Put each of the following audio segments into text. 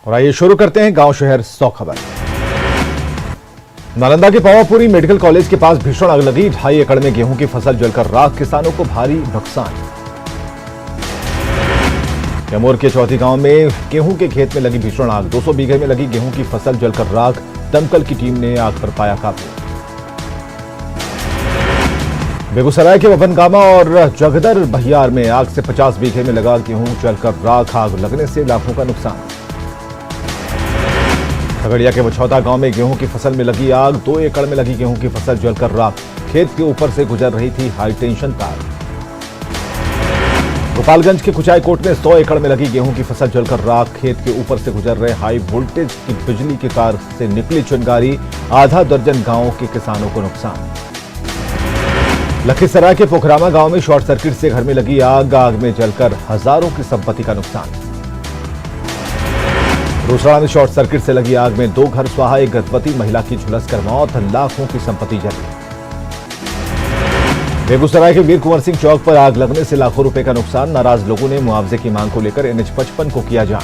और आइए शुरू करते हैं गांव शहर 100 खबर। नालंदा के पावापुरी मेडिकल कॉलेज के पास भीषण आग लगी। 2.5 एकड़ में गेहूं की फसल जलकर राख, किसानों को भारी नुकसान। कैमूर के चौथी गांव में गेहूं के खेत में लगी भीषण आग। 200 बीघे में लगी गेहूं की फसल जलकर राख, दमकल की टीम ने आग पर पाया काबू। बेगूसराय के वपनगामा और जगदर बहियार में आग से 50 बीघे में लगा गेहूं जलकर राख, आग लगने से लाखों का नुकसान। खगड़िया के बछौदा गांव में गेहूं की फसल में लगी आग। 2 एकड़ में लगी गेहूं की फसल जलकर राख, खेत के ऊपर से गुजर रही थी हाई टेंशन तार। गोपालगंज के कुचायकोट में 100 एकड़ में लगी गेहूं की फसल जलकर राख, खेत के ऊपर से गुजर रहे हाई वोल्टेज की बिजली की तार से निकली चिंगारी, आधा दर्जन गांवों के किसानों को नुकसान। लखीसराय के पोखरामा गांव में शॉर्ट सर्किट से घर में लगी आग, आग में जलकर हजारों की संपत्ति का नुकसान। रोसड़ा में शॉर्ट सर्किट से लगी आग में 2 घर स्वाहा, एक गर्भवती महिला की झुलसकर मौत, लाखों की संपत्ति जली। बेगूसराय के वीर कुंवर सिंह चौक पर आग लगने से लाखों रुपए का नुकसान। नाराज लोगों ने मुआवजे की मांग को लेकर NH 55 को किया जाम।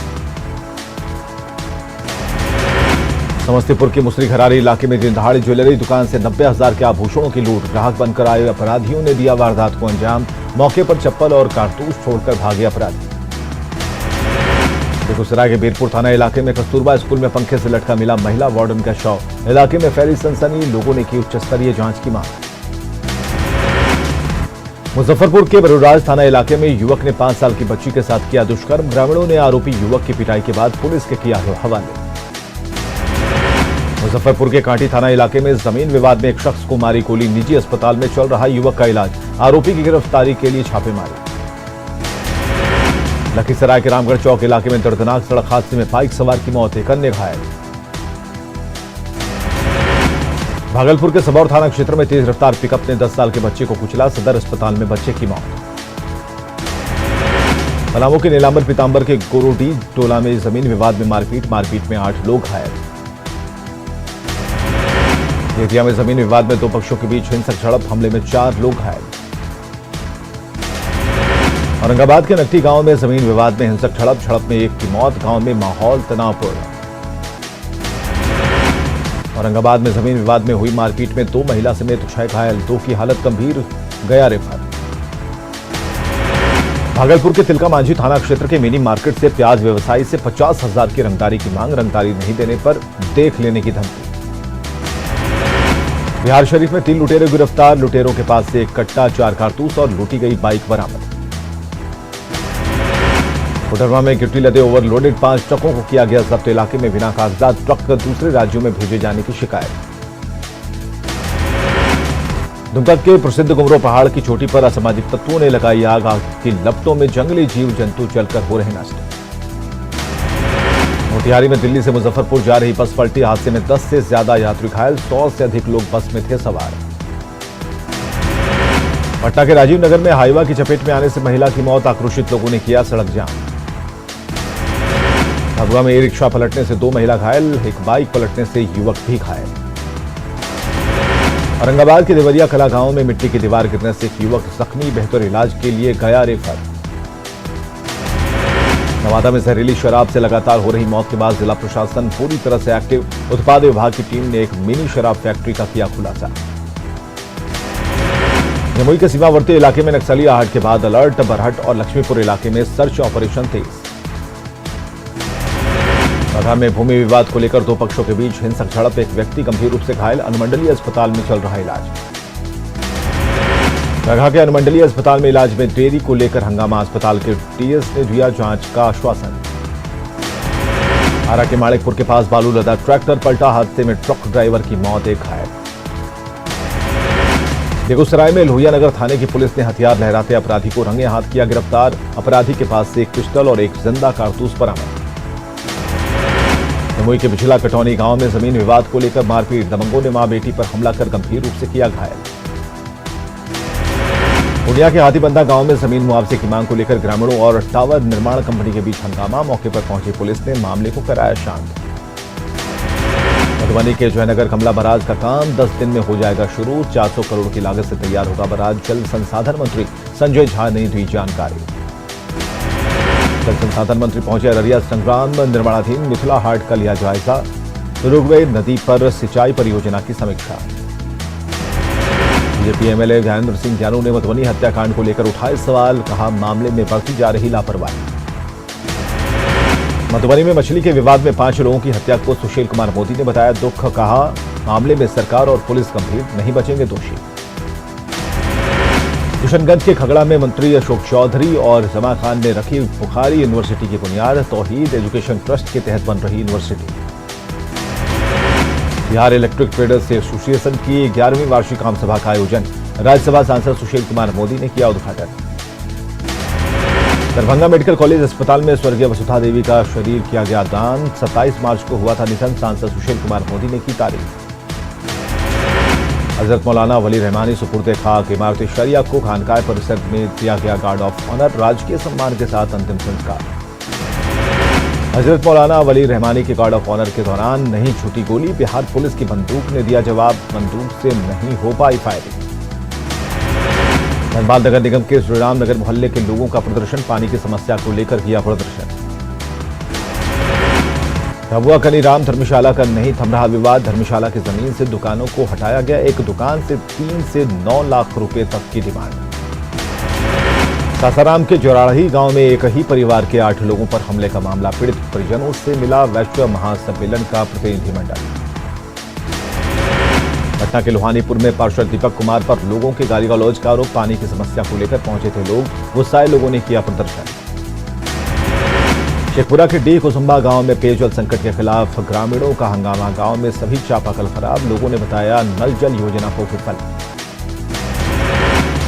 समस्तीपुर के मुसरी घरारी इलाके में दिन दहाड़े ज्वेलरी दुकान से 90,000 के आभूषणों की लूट। ग्राहक बनकर आए अपराधियों ने दिया वारदात को अंजाम। मौके पर चप्पल और कारतूस छोड़कर भागे अपराधी। बेगूसराय के बीरपुर थाना इलाके में कस्तूरबा स्कूल में पंखे से लटका मिला महिला वार्डन का शव। इलाके में फैली सनसनी, लोगों ने की उच्च स्तरीय जांच की मांग। मुजफ्फरपुर के बरूराज थाना इलाके में युवक ने 5 साल की बच्ची के साथ किया दुष्कर्म। ग्रामीणों ने आरोपी युवक की पिटाई के बाद पुलिस के किया हवाले। मुजफ्फरपुर के कांटी थाना इलाके में जमीन विवाद में एक शख्स को मारी गोली। निजी अस्पताल में चल रहा युवक का इलाज। आरोपी की गिरफ्तारी के लिए छापेमारी। लखीसराय के रामगढ़ चौक इलाके में दर्दनाक सड़क हादसे में बाइक सवार की मौत, एक अन्य घायल। भागलपुर के सबौर थाना क्षेत्र में तेज रफ्तार पिकअप ने 10 साल के बच्चे को कुचला। सदर अस्पताल में बच्चे की मौत। पलामू के नीलांबर पीतांबर के गोरोडी टोला में जमीन विवाद में मारपीट में 8 लोग घायल। बेतिया में जमीन विवाद में 2 पक्षों के बीच हिंसक झड़प, हमले में 4 लोग घायल। औरंगाबाद के नकटी गांव में जमीन विवाद में हिंसक झड़प में 1 की मौत। गांव में माहौल तनावपूर्ण। औरंगाबाद में जमीन विवाद में हुई मारपीट में 2 महिला समेत 6 घायल, 2 की हालत गंभीर, गया रेफर। भागलपुर के तिलका मांझी थाना क्षेत्र के मिनी मार्केट से प्याज व्यवसायी से 50,000 की रंगदारी की मांग। रंगदारी नहीं देने पर देख लेने की धमकी। बिहार शरीफ में 3 लुटेरे गिरफ्तार। लुटेरों के पास से 1 कट्टा, 4 कारतूस और लूटी गई बाइक बरामद। कोडरमा में गिट्टी लदे ओवरलोडेड 5 ट्रकों को किया गया जब्त। इलाके में बिना कागजात ट्रक दूसरे राज्यों में भेजे जाने की शिकायत। दुमका के प्रसिद्ध गुमरो पहाड़ की चोटी पर असामाजिक तत्वों ने लगाई आग। आग की लपटों में जंगली जीव जंतु जलकर हो रहे नष्ट। मोतिहारी में दिल्ली से मुजफ्फरपुर जा रही बस पलटी। हादसे में 10 से ज्यादा यात्री घायल, 100 से अधिक लोग बस में थे सवार। पटना के राजीव नगर में हाईवा की चपेट में आने से महिला की मौत। आक्रोशित लोगों ने किया सड़क जाम। भभुआ में ई-रिक्शा पलटने से 2 महिला घायल, एक बाइक पलटने से युवक भी घायल। औरंगाबाद के देवरिया कला गांव में मिट्टी की दीवार गिरने से एक युवक जख्मी, बेहतर इलाज के लिए गया रेफर। नवादा में जहरीली शराब से लगातार हो रही मौत के बाद जिला प्रशासन पूरी तरह से एक्टिव। उत्पाद विभाग की टीम ने एक मिनी शराब फैक्ट्री का किया खुलासा। जमुई के सीमावर्ती इलाके में नक्सली आहट के बाद अलर्ट। बरहट और लक्ष्मीपुर इलाके में सर्च ऑपरेशन तेज। बगहा में भूमि विवाद को लेकर 2 पक्षों के बीच हिंसक झड़प, एक व्यक्ति गंभीर रूप से घायल। अनुमंडलीय अस्पताल में चल रहा इलाज। बगहा के अनुमंडलीय अस्पताल में इलाज में देरी को लेकर हंगामा। अस्पताल के टीएस ने दिया जांच का आश्वासन। आरा के माणिकपुर के पास बालू लदा ट्रैक्टर पलटा, हादसे में ट्रक ड्राइवर की मौत, एक घायल। बेगूसराय में लोहिया नगर थाने की पुलिस ने हथियार लहराते अपराधी को रंगे हाथ किया गिरफ्तार। अपराधी के पास से 1 पिस्टल और 1 जिंदा कारतूस बरामद। जमुई के बिछला कटौनी गांव में जमीन विवाद को लेकर मारपीट। दबंगों ने मां बेटी पर हमला कर गंभीर रूप से किया घायल। पूर्णिया के हाथीबंधा गांव में जमीन मुआवजे की मांग को लेकर ग्रामीणों और टावर निर्माण कंपनी के बीच हंगामा। मौके पर पहुंची पुलिस ने मामले को कराया शांत। मधुबनी के जयनगर कमला बराज का काम 10 दिन में हो जाएगा शुरू। 400 करोड़ की लागत से तैयार होगा बराज। जल संसाधन मंत्री संजय झा ने दी जानकारी। जल संसाधन मंत्री पहुंचे अररिया संग्राम निर्माणाधीन मिथिला हाट का लिया जायजा। रुगवे नदी पर सिंचाई परियोजना की समीक्षा। बीजेपी एमएलए ज्ञानेंद्र सिंह ज्ञानू ने मधुबनी हत्याकांड को लेकर उठाए सवाल, कहा मामले में बढ़ती जा रही लापरवाही। मधुबनी में मछली के विवाद में 5 लोगों की हत्या को सुशील कुमार मोदी ने बताया दुख, कहा मामले में सरकार और पुलिस गंभीर, नहीं बचेंगे दोषी। किशनगंज के खगड़ा में मंत्री अशोक चौधरी और जमा खान ने रखी बुखारी यूनिवर्सिटी की बुनियाद। तौहीद एजुकेशन ट्रस्ट के तहत बन रही university. Bihar electric traders association की 11वीं वार्षिक आमसभा का आयोजन। राज्यसभा सांसद सुशील कुमार मोदी ने किया उद्घाटन। दरभंगा मेडिकल कॉलेज अस्पताल में स्वर्गीय वसुधा देवी का शरीर किया गया दान। 27 मार्च को हुआ था निधन। सांसद सुशील कुमार मोदी ने की तारीफ। हजरत मौलाना वली रहमानी सुपुर्द खाक। इमारत शरिया को खानकाह परिसर में दिया गया गार्ड ऑफ ऑनर। राजकीय सम्मान के साथ अंतिम संस्कार। हजरत मौलाना वली रहमानी के गार्ड ऑफ ऑनर के दौरान नहीं छूटी गोली। बिहार पुलिस की बंदूक ने दिया जवाब, बंदूक से नहीं हो पाई फायरिंग। धनबाद नगर निगम के श्रीराम नगर मोहल्ले के लोगों का प्रदर्शन। पानी की समस्या को लेकर किया प्रदर्शन। भभुआ कनीराम धर्मशाला का नहीं थम रहा विवाद। धर्मशाला की जमीन से दुकानों को हटाया गया। एक दुकान से 3 से 9 लाख रुपए तक की डिमांड। सासाराम के जोराड़ी गांव में एक ही परिवार के 8 लोगों पर हमले का मामला। पीड़ित परिजनों से मिला वैश्व महासम्मेलन का प्रतिनिधिमंडल। पटना के लोहानीपुर में पार्षद दीपक कुमार पर लोगों के गाली गलौज का आरोप। पानी की समस्या को लेकर पहुंचे थे लोग। गुस्साए लोगों ने किया प्रदर्शन। शेखपुरा के डी कुसुम्बा गांव में पेयजल संकट के खिलाफ ग्रामीणों का हंगामा। गांव में सभी चापाकल खराब। लोगों ने बताया नल जल योजना को विफल।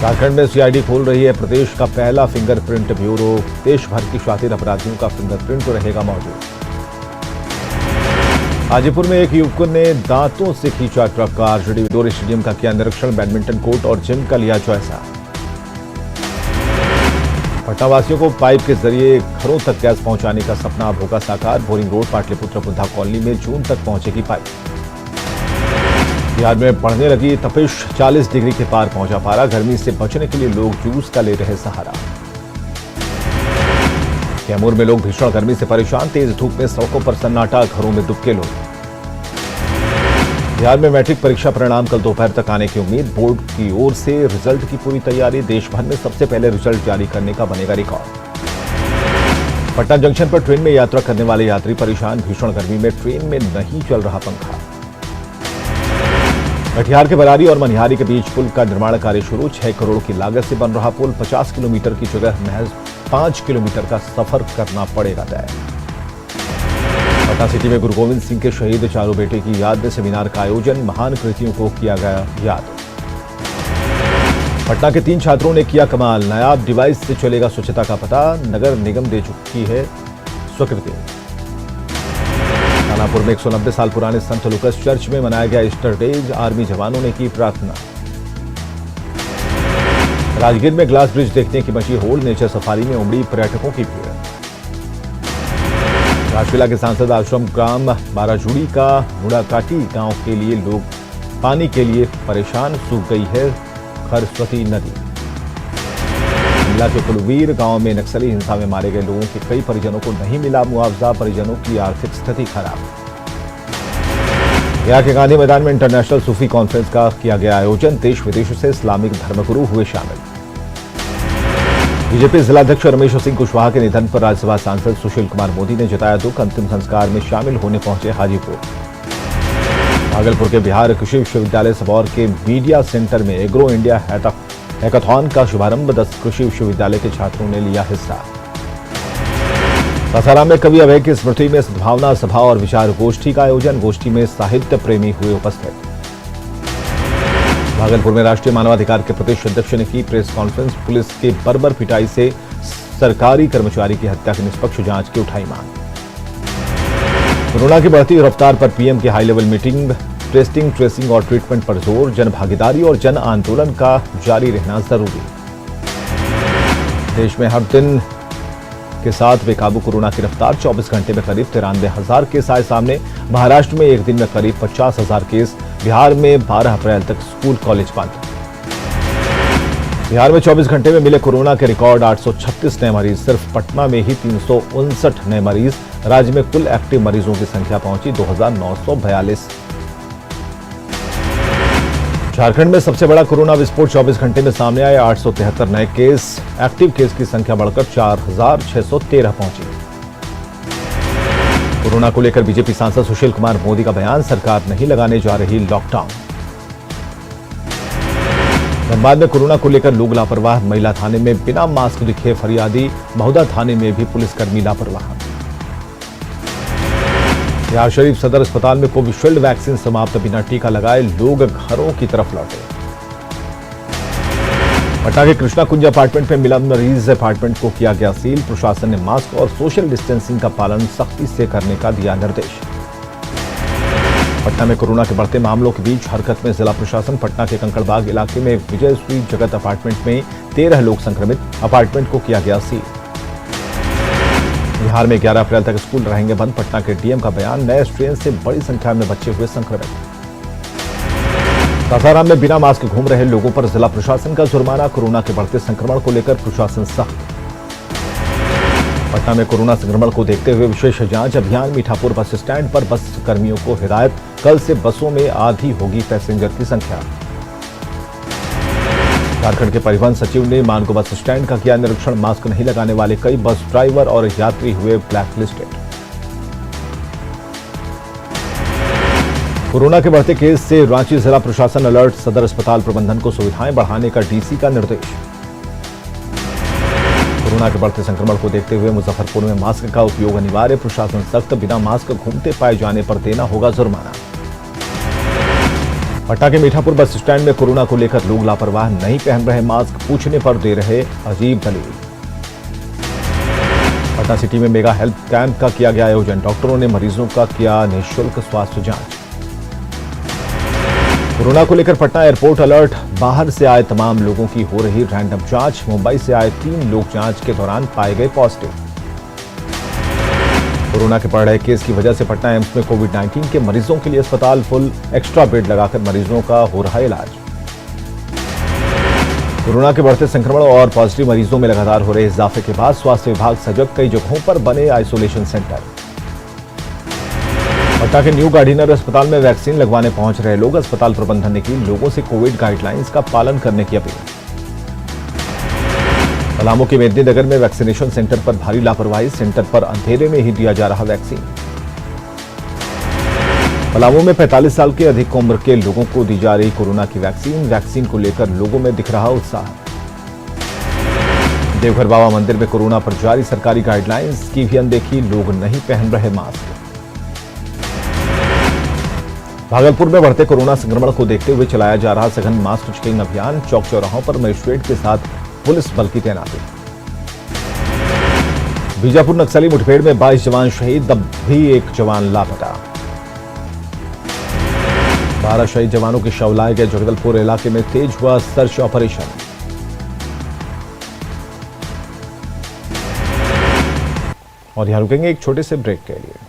झारखंड में सीआईडी खोल रही है प्रदेश का पहला फिंगरप्रिंट ब्यूरो। देश भर की शातिर अपराधियों का फिंगरप्रिंट रहेगा मौजूद। हाजीपुर में एक युवक ने दांतों से खींचा ट्रक का। आरजेडी इंडोर स्टेडियम का किया निरीक्षण। बैडमिंटन कोर्ट और जिम का लिया जायजा। पटनावासियों को पाइप के जरिए घरों तक गैस पहुंचाने का सपना अब होगा साकार। Boring road Pataliputra Buddha colony में जून तक पहुंचेगी पाइप। बिहार में बढ़ने लगी तपिश। 40 डिग्री के पार पहुंचा पारा। गर्मी से बचने के लिए लोग जूस का ले रहे सहारा। कैमूर में लोग भीषण गर्मी से परेशान। तेज धूप में सड़कों पर सन्नाटा, घरों में दुबके लोग। बिहार में मैट्रिक परीक्षा परिणाम कल दोपहर तक आने की उम्मीद। बोर्ड की ओर से रिजल्ट की पूरी तैयारी। देश भर में सबसे पहले रिजल्ट जारी करने का बनेगा रिकॉर्ड। पटना जंक्शन पर ट्रेन में यात्रा करने वाले यात्री परेशान। भीषण गर्मी में ट्रेन में नहीं चल रहा पंखा। कटिहार के बरारी और मनिहारी के बीच पुल का निर्माण कार्य शुरू। 6 करोड़ की लागत से बन रहा पुल। 50 किलोमीटर की जगह महज 5 किलोमीटर का सफर करना पड़ेगा तय। पटना सिटी में गुरु गोविंद सिंह के शहीद चारों बेटे की याद में सेमिनार का आयोजन। महान कृतियों को किया गया याद। पटना के 3 छात्रों ने किया कमाल। नायाब डिवाइस से चलेगा स्वच्छता का पता। नगर निगम दे चुकी है स्वीकृति। दानापुर में 190 साल पुराने संत लुकस चर्च में मनाया गया ईस्टर डे। आर्मी जवानों ने की प्रार्थना। राजगीर में ग्लास ब्रिज देखने की मची होड़। नेचर सफारी में उमड़ी पर्यटकों की भीड़। राजशिला के सांसद आश्रम ग्राम बाराजुड़ी का मुड़ाकाटी गांव के लिए लोग पानी के लिए परेशान। सूख गई है खरस्वती नदी। शिमला के कुलवीर गांव में नक्सली हिंसा में मारे गए लोगों के कई परिजनों को नहीं मिला मुआवजा। परिजनों की आर्थिक स्थिति खराब। गया के गांधी मैदान में इंटरनेशनल सूफी कॉन्फ्रेंस का किया गया आयोजन। देश विदेश से इस्लामिक धर्मगुरु हुए शामिल। बीजेपी जिलाध्यक्ष रमेश सिंह कुशवाहा के निधन पर राज्यसभा सांसद सुशील कुमार मोदी ने जताया दुख। अंतिम संस्कार में शामिल होने पहुंचे हाजीपुर। भागलपुर के बिहार कृषि विश्वविद्यालय सबौर के मीडिया सेंटर में एग्रो इंडिया हैकाथॉन का शुभारंभ। 10 कृषि विश्वविद्यालय के छात्रों ने लिया हिस्सा। सासाराम में कवि अभय की स्मृति में सद्भावना सभा और विचार गोष्ठी का आयोजन। गोष्ठी में साहित्य प्रेमी हुए उपस्थित। भागलपुर में राष्ट्रीय मानवाधिकार के प्रदेश अध्यक्ष ने की प्रेस कॉन्फ्रेंस। पुलिस के बर्बर पिटाई से सरकारी कर्मचारी की हत्या की निष्पक्ष जांच की उठाई मांग। कोरोना की बढ़ती रफ्तार पर पीएम की high level meeting. Testing, tracing और ट्रीटमेंट पर जोर। जन भागीदारी और जन आंदोलन का जारी रहना जरूरी। देश में हर दिन के साथ बेकाबू कोरोना की रफ्तार। 24 घंटे में करीब 93,000 केस आए सामने। महाराष्ट्र में एक दिन में करीब 50,000 केस। बिहार में 12 अप्रैल तक स्कूल कॉलेज बंद। बिहार में 24 घंटे में मिले कोरोना के रिकॉर्ड 836 नए मरीज। सिर्फ पटना में ही 359 नए मरीज। राज्य में कुल एक्टिव मरीजों की संख्या पहुंची 2942। झारखंड में सबसे बड़ा कोरोना विस्फोट 24 घंटे में सामने आए। 873 नए केस। एक्टिव केस की संख्या बढ़कर 4613 पहुंची। कोरोना को लेकर बीजेपी सांसद सुशील कुमार मोदी का बयान, सरकार नहीं लगाने जा रही लॉकडाउन। धनबाद में कोरोना को लेकर लोग लापरवाह। महिला थाने में बिना मास्क दिखे फरियादी। महुदा थाने में भी पुलिसकर्मी लापरवाह। बिहार शरीफ सदर अस्पताल में कोविशील्ड वैक्सीन समाप्त, बिना टीका लगाए लोग घरों की तरफ लौटे। पटना के कृष्णा कुंज अपार्टमेंट में मिला मरीज। अपार्टमेंट को किया गया सील। प्रशासन ने मास्क और सोशल डिस्टेंसिंग का पालन सख्ती से करने का दिया निर्देश। पटना में कोरोना के बढ़ते मामलों के बीच हरकत में जिला प्रशासन। पटना के कंकड़बाग इलाके में विजय स्वीट जगत अपार्टमेंट में 13 लोग संक्रमित। अपार्टमेंट को किया गया सील। बिहार में 11 अप्रैल तक स्कूल रहेंगे बंद। पटना के डीएम का बयान, नए स्ट्रेन से बड़ी संख्या में बच्चे हुए संक्रमित। सासाराम में बिना मास्क घूम रहे लोगों पर जिला प्रशासन का जुर्माना। कोरोना के बढ़ते संक्रमण को लेकर प्रशासन सख्त। पटना में कोरोना संक्रमण को देखते हुए विशेष जांच अभियान। मीठापुर बस स्टैंड पर बस कर्मियों को हिदायत, कल से बसों में आधी होगी पैसेंजर की संख्या। झारखंड के परिवहन सचिव ने मानगो बस स्टैंड का किया निरीक्षण। मास्क नहीं लगाने वाले कई बस ड्राइवर और यात्री हुए ब्लैकलिस्टेड। कोरोना के बढ़ते केस से रांची जिला प्रशासन अलर्ट। सदर अस्पताल प्रबंधन को सुविधाएं बढ़ाने का डीसी का निर्देश। कोरोना के बढ़ते संक्रमण को देखते हुए मुजफ्फरपुर में मास्क का उपयोग अनिवार्य। प्रशासन सख्त, बिना मास्क घूमते पाए जाने पर देना होगा जुर्माना। पटना के मीठापुर बस स्टैंड में कोरोना को लेकर लोग लापरवाह, नहीं पहन रहे मास्क, पूछने पर दे रहे अजीब दलील। पटना सिटी में मेगा हेल्थ कैंप का किया गया आयोजन। डॉक्टरों ने मरीजों का किया निःशुल्क स्वास्थ्य जांच। कोरोना को लेकर पटना एयरपोर्ट अलर्ट। बाहर से आए तमाम लोगों की हो रही रैंडम जांच। मुंबई से आए 3 लोग जांच के दौरान पाए गए पॉजिटिव। कोरोना के बढ़ रहे केस की वजह से पटना एम्स में कोविड-19 के मरीजों के लिए अस्पताल फुल। एक्स्ट्रा बेड लगाकर मरीजों का हो रहा इलाज। कोरोना के बढ़ते संक्रमण और पॉजिटिव मरीजों में लगातार हो रहे इजाफे के बाद स्वास्थ्य विभाग सजग। कई जगहों पर बने आइसोलेशन सेंटर। पटना के न्यू गार्डिनर अस्पताल में वैक्सीन लगवाने पहुंच रहे लोग। अस्पताल प्रबंधन ने की लोगों से कोविड गाइडलाइंस का पालन करने की अपील। पलामू के मेदिनीनगर में वैक्सीनेशन सेंटर पर भारी लापरवाही। सेंटर पर अंधेरे में ही दिया जा रहा वैक्सीन। पलामू में 45 साल के अधिक उम्र के लोगों को दी जा रही कोरोना की वैक्सीन। वैक्सीन को लेकर लोगों में दिख रहा उत्साह। देवघर बाबा मंदिर में कोरोना पर जारी सरकारी गाइडलाइंस की भी अनदेखी। लोग नहीं पहन रहे मास्क। भागलपुर में बढ़ते कोरोना संक्रमण को देखते हुए चलाया जा रहा सघन मास्क चेकिंग अभियान। चौक चौराहों पर मजिस्ट्रेट के साथ पुलिस बल की तैनाती। बीजापुर नक्सली मुठभेड़ में 22 जवान शहीद, तब भी एक जवान लापता। 12 शहीद जवानों के शव लाए गए। जगदलपुर इलाके में तेज हुआ सर्च ऑपरेशन। और यहां रुकेंगे एक छोटे से ब्रेक के लिए।